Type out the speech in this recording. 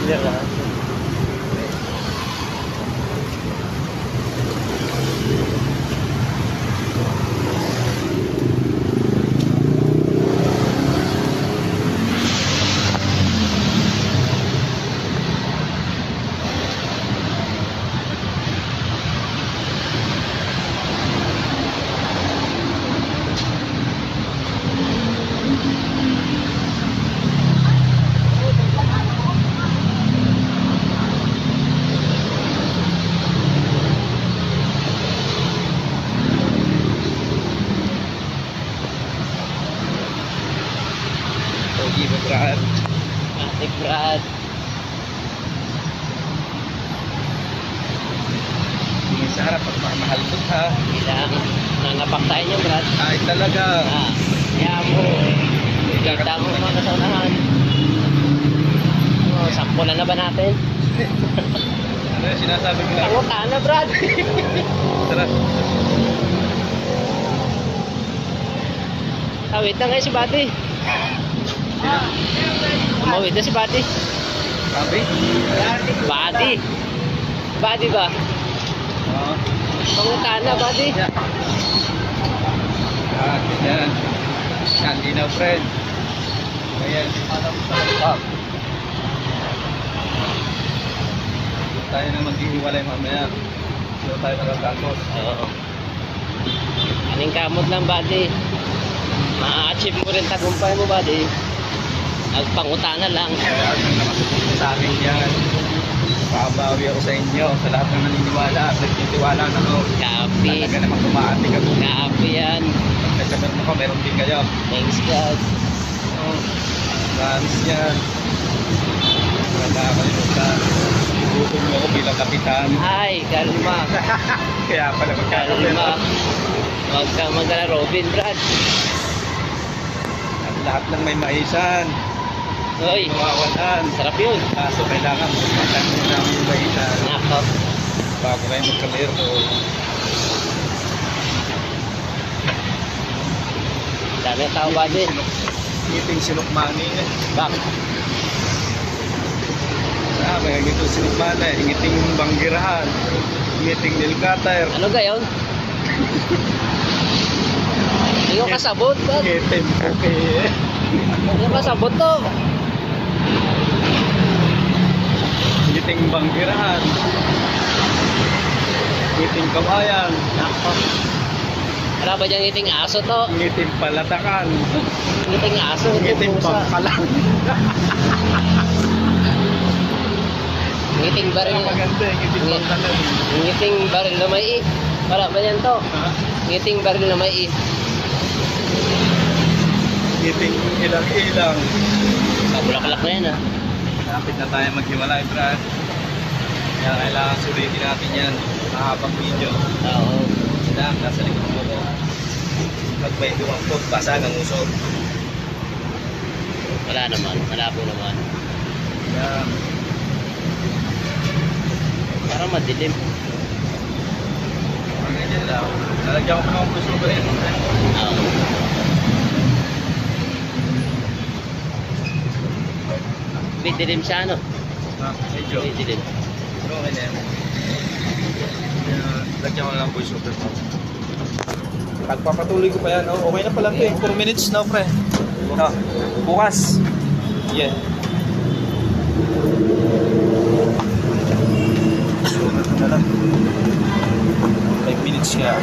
Clear na. Pogi ba, Brad? Ate Brad. Tingin sa harap, pagmamahalbot ha. Kailangan nangapak tayo niyo, Brad. Ay talaga. Kaya mo. Kita mo mga sa unahan. Oh, sampulan na ba natin? Ano yung sinasabi ko lang? Pangutan na, Brad. Sarap. Wait na ngayon si Bati. Umawit na si Bati. Sabi? Bati. Bati ba? Oo. Pangutan na, Bati. Yan. Yan, di na friend. Ayan. Stop. Tayo na maghihiwalay mamaya. Dito tayo nakatapos. Oo. Aning kamot lang, Bati. Ma-achieve mo rin tagumpay mo, Bati. Nagpangutana lang. Kaya ang nakasusunod sa akin yan. Pabawi ako sa inyo. Sa lahat ng naniniwala. Nagtitiwala na ako. Copy. Talaga naman kumaati ka. Copy yan. Nagsasabi ko, meron din kayo. Thanks, God. Promise yan. Wala kalimutan. Ibutom mo ako bilang kapitan. Ay, kalma. Kaya pala Kalma. Huwag kang magala Robin, Brad. At lahat lang may maisan. Hoy, Mawawalan. sarap yun. Kaso kailangan magpatan mo na yung maisan. Nako. Bago kayo magkamero. Dami tao, Bati. Ngiting sinukmani eh. Bak. Sabi, ngiting sinukmani. Ngiting banggirahan. Ngiting nilkater. Ano gayon? Hindi ko kasabot, Brad. Ngiting puki. Hindi ko kasabot to. Ngiting banggirahan. Ngiting kabayan. Nako. Wala ba dyan ngiting aso to? Ngiting palatakan. Ngiting aso. Ngiting pusa. pangkalan. Ngiting baril. Maganda eh, ngiting pangkalan. Ngiting baril na may i. Wala ba yan to? Ha? Ngiting baril na may i. Ngiting ilang-ilang. Kabulaklak na yan, ha? Lapit na tayo maghiwalay, Brad. Kaya kailangan sulitin natin yan. Mahabang video. Oo. Dam, nasa likod mo ko. Pag may dumampot, basag ang usok. Wala naman. Malabo naman. Yan. Parang madilim. Mga ganyan lang. Lalagyan ko pa ng puso ko rin. Oo. May dilim siya, ano? Medyo. May dilim. Pero okay na yan. Lagyan ko na lang voice over ko. Pagpapatuloy ko pa yan. Oh, okay na pala ito eh. 4 minutes na, pre. Oh, bukas. Yeah. So, na lang. 5 minutes kaya.